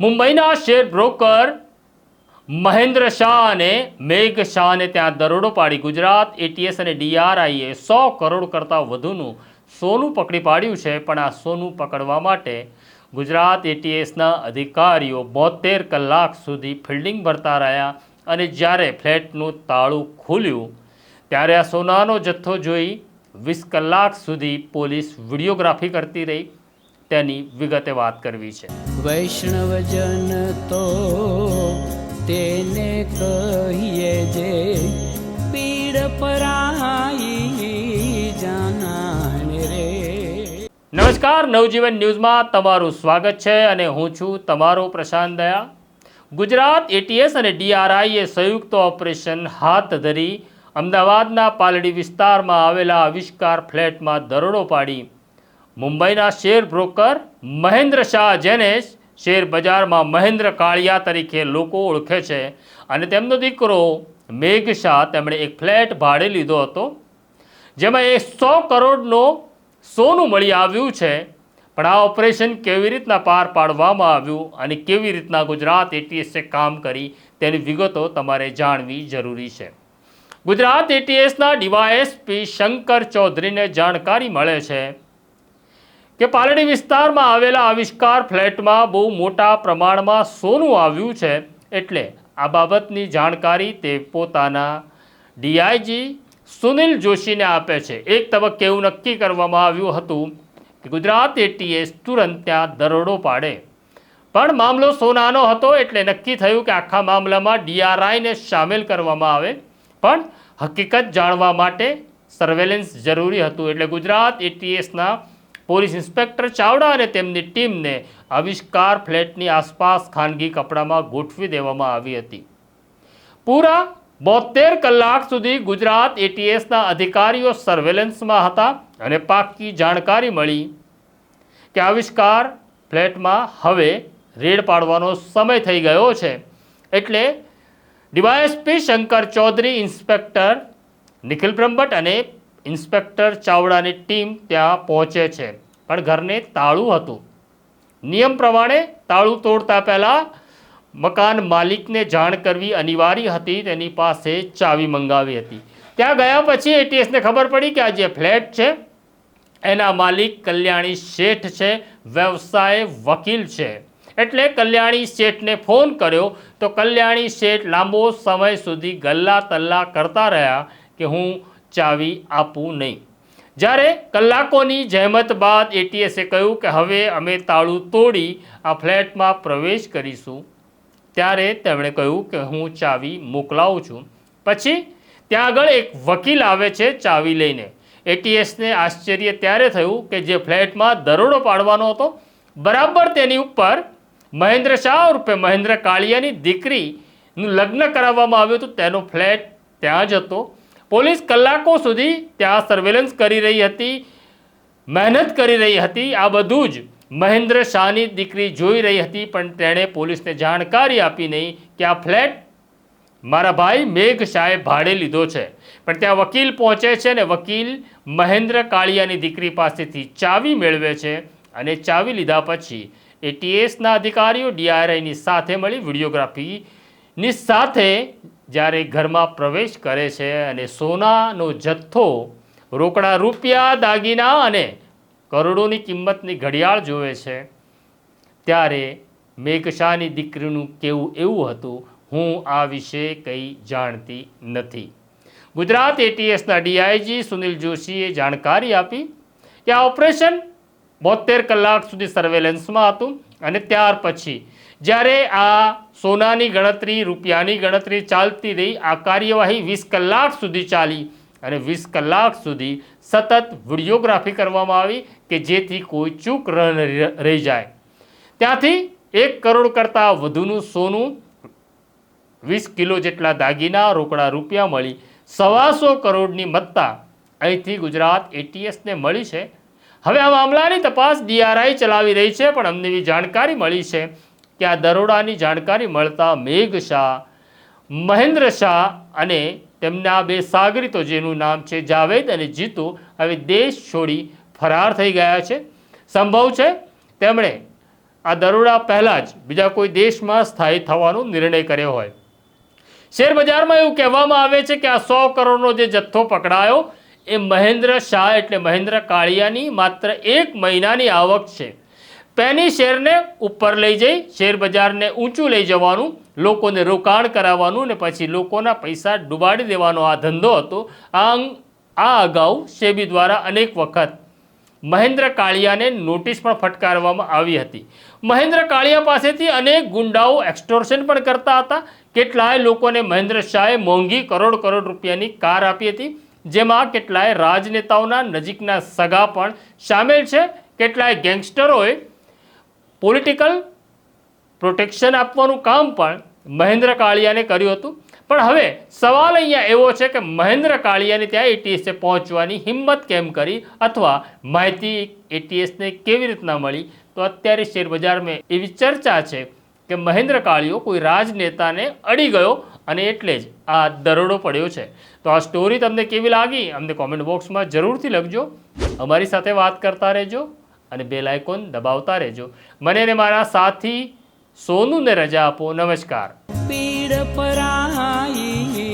મુંબઈના share broker Mahendra Shah અને મેઘ શાહને ત્યાં દરોડો પાડી ગુજરાત એટીએસ અને ડીઆરઆઈએ 100 કરોડ કરતાં વધુનું સોનું પકડી પાડ્યું છે. પણ આ સોનું પકડવા માટે ગુજરાત એટીએસના અધિકારીઓ 72 કલાક સુધી ફિલ્ડિંગ ભરતા રહ્યા અને જ્યારે ફ્લેટનું તાળું ખુલ્યું ત્યારે આ સોનાનો જથ્થો જોઈ 20 કલાક સુધી પોલીસ વિડીયોગ્રાફી કરતી રહી. તેની વિગતે વાત કરવી છે. વૈષ્ણવજન તો તેને કહીએ જે પીડ પરાઈ જાનાને રે. નમસ્કાર, નવજીવન ન્યૂઝમાં તમારું સ્વાગત છે અને હું છું તમારો પ્રશાંત દયા. ગુજરાત એટીએસ અને ડીઆરઆઈએ સંયુક્ત ઓપરેશન હાથ ધરી અમદાવાદના પાલડી વિસ્તારમાં આવેલા આવિષ્કાર ફ્લેટમાં દરોડો પાડી મુંબઈના શેર બ્રોકર મહેન્દ્ર શાહ, જેને શેર બજારમાં મહેન્દ્ર કાળિયા તરીકે લોકો ઓળખે છે, અને તેમનો દીકરો મેઘ શાહ, તેમણે એક ફ્લેટ ભાડે લીધો હતો જેમાં 100 કરોડનો સોનું મળી આવ્યું છે. પણ આ ઓપરેશન કેવી રીતના પાર પાડવામાં આવ્યું અને કેવી રીતના ગુજરાત એટીએસે કામ કરી તેની વિગતો તમારે જાણવી જરૂરી છે. ગુજરાત એટીએસના ડીવાયએસપી શંકર ચૌધરીને જાણકારી મળે છે કે પાલડી વિસ્તારમાં આવેલા આવિષ્કાર ફ્લેટમાં બહુ મોટા પ્રમાણમાં સોનું આવ્યું છે. એટલે આ બાબતની જાણકારી તે પોતાના ડીઆઈજી સુનિલ જોશીને આપે છે. એક તબક્કે એવું નક્કી કરવામાં આવ્યું હતું કે ગુજરાત એટીએસ તુરંત ત્યાં દરોડો પાડે, પણ મામલો સોનાનો હતો એટલે નક્કી થયું કે આખા મામલામાં ડીઆરઆઈને સામેલ કરવામાં આવે. પણ હકીકત જાણવા માટે સર્વેલન્સ જરૂરી હતું એટલે ગુજરાત એટીએસના પોલીસ ઇન્સ્પેક્ટર ચાવડા અને તેમની ટીમને આવિષ્કાર ફ્લેટની આસપાસ ખાનગી કપડામાં ગોઠવી દેવામાં આવી હતી. પૂરા 72 કલાક સુધી ગુજરાત એટીએસના અધિકારીઓ સર્વેલન્સમાં હતા અને પાક્કી જાણકારી મળી કે આવિષ્કાર ફ્લેટમાં હવે રેડ પાડવાનો સમય થઈ ગયો છે. એટલે ડીવાયએસપી શંકર ચૌધરી, ઇન્સ્પેક્ટર નિખિલ બ્રહ્મભટ્ટ અને ઇન્સ્પેક્ટર ચાવડાની ટીમ ત્યાં પહોંચે છે. પણ ઘરને તાળું હતું. નિયમ પ્રમાણે તાળું તોડતા પહેલાં મકાન માલિકને જાણ કરવી અનિવાર્ય હતી. તેની પાસે ચાવી મંગાવી હતી. ત્યાં ગયા પછી એટીએસને ખબર પડી કે આ જે ફ્લેટ છે એના માલિક કલ્યાણી શેઠ છે, વ્યવસાય વકીલ છે. એટલે કલ્યાણી શેઠને ફોન કર્યો તો કલ્યાણી શેઠ લાંબો સમય સુધી ગલ્લા તલ્લા કરતા રહ્યા કે હું ચાવી આપું નહીં. જ્યારે કલાકોની જહેમત બાદ એટીએસે કહ્યું કે હવે અમે તાળું તોડી આ ફ્લેટમાં પ્રવેશ કરીશું, ત્યારે તેમણે કહ્યું કે હું ચાવી મોકલાવું છું. પછી ત્યાં આગળ એક વકીલ આવે છે ચાવી લઈને. એટીએસને આશ્ચર્ય ત્યારે થયું કે જે ફ્લેટમાં દરોડો પાડવાનો હતો બરાબર તેની ઉપર મહેન્દ્ર શાહ ઉર્ફે મહેન્દ્ર કાળિયાની દીકરીનું લગ્ન કરાવવામાં આવ્યું હતું. તેનો ફ્લેટ ત્યાં જ હતો. પોલીસ કલાકો સુધી ત્યાં સર્વેલન્સ કરી રહી હતી, મહેનત કરી રહી હતી. આ બધું જ મહેન્દ્ર શાહની દીકરી જોઈ રહી હતી, પણ તેણે પોલીસને જાણકારી આપી નહીં કે આ ફ્લેટ મારા ભાઈ મેઘ શાહે ભાડે લીધો છે. પણ ત્યાં વકીલ પહોંચે છે અને વકીલ મહેન્દ્ર કાળિયાની દીકરી પાસેથી ચાવી મેળવે છે અને ચાવી લીધા પછી એટીએસના અધિકારીઓ ડીઆરઆઈની સાથે મળી વિડીયોગ્રાફીની સાથે જ્યારે ઘરમાં પ્રવેશ કરે છે અને સોનાનો જથ્થો, રોકડા રૂપિયા, દાગીના અને કરોડોની કિંમતની ઘડિયાળ જોવે છે ત્યારે મેઘ શાહની દીકરીનું કહેવું એવું હતું, હું આ વિશે કંઈ જાણતી નથી. ગુજરાત એટીએસના ડીઆઈજી સુનિલ જોશીએ જાણકારી આપી કે આ ઓપરેશન 72 કલાક સુધી સર્વેલન્સમાં હતું અને ત્યાર પછી જ્યારે આ સોનાની ગણતરી, રૂપિયાની ગણતરી ચાલતી રહી. આ કાર્યવાહી 20 કલાક સુધી ચાલી અને 20 કલાક સુધી સતત વિડીયોગ્રાફી કરવામાં આવી કે જેથી કોઈ ચૂક રહી જાય. ત્યાંથી 1 કરોડ કરતાં વધુનું સોનું, 20 કિલો જેટલા દાગીના, રોકડા રૂપિયા મળી 125 કરોડની મત્તા અહીંથી ગુજરાત એટીએસને મળી છે. હવે આ મામલાની તપાસ ડીઆરઆઈ ચલાવી રહી છે. પણ અમને એવી જાણકારી મળી છે કે આ દરોડાની જાણકારી મળતા મેઘ શાહ, મહેન્દ્ર શાહ અને તેમના 2 સાગરીતો, જેનું નામ છે જાવેદ અને જીતુ, હવે દેશ છોડી ફરાર થઈ ગયા છે. સંભવ છે તેમણે આ દરોડા પહેલાં જ બીજા કોઈ દેશમાં સ્થાયી થવાનો નિર્ણય કર્યો હોય. શેર બજારમાં એવું કહેવામાં આવે છે કે આ 100 કરોડનો જે જથ્થો પકડાયો એ મહેન્દ્ર શાહ એટલે મહેન્દ્ર કાળિયાની માત્ર 1 મહિનાની આવક છે. પેની શેરને ઉપર લઈ જઈ શેર બજારને ઊંચું લઈ જવાનું, લોકોને રોકાણ કરાવવાનું ને પછી લોકોના પૈસા ડૂબાડી દેવાનો આ ધંધો હતો. આ અગાઉ સેબી દ્વારા અનેક વખત મહેન્દ્ર કાળિયાને નોટિસ પણ ફટકારવામાં આવી હતી. મહેન્દ્ર કાળિયા પાસેથી અનેક ગુંડાઓ એક્સ્ટોર્શન પણ કરતા હતા. કેટલાય લોકોને મહેન્દ્ર શાહે મોંઘી કરોડ રૂપિયાની કાર આપી હતી, જેમાં કેટલાય રાજનેતાઓના નજીકના સગા પણ સામેલ છે. કેટલાય ગેંગસ્ટરોએ પોલિટિકલ પ્રોટેક્શન આપવાનું કામ પણ મહેન્દ્ર કાળિયાને કર્યું હતું. પણ હવે સવાલ અહીંયા એવો છે કે મહેન્દ્ર કાળિયાને ત્યાં એટીએસએ પહોંચવાની હિંમત કેમ કરી અથવા માહિતી એટીએસને કેવી રીતના મળી? તો અત્યારે શેર બજારમાં એવી ચર્ચા છે કે મહેન્દ્ર કાળિયો કોઈ રાજનેતાને અડી ગયો અને એટલે જ આ દરોડો પડ્યો છે. તો આ સ્ટોરી તમને કેવી લાગી અમને કોમેન્ટ બોક્સમાં જરૂરથી લખજો. અમારી સાથે વાત કરતા રહેજો અને બેલ આઇકોન દબાવતા રહેજો. મને અને મારા સાથી સોનુને રજા આપો. નમસ્કાર. પીડ પરાઈ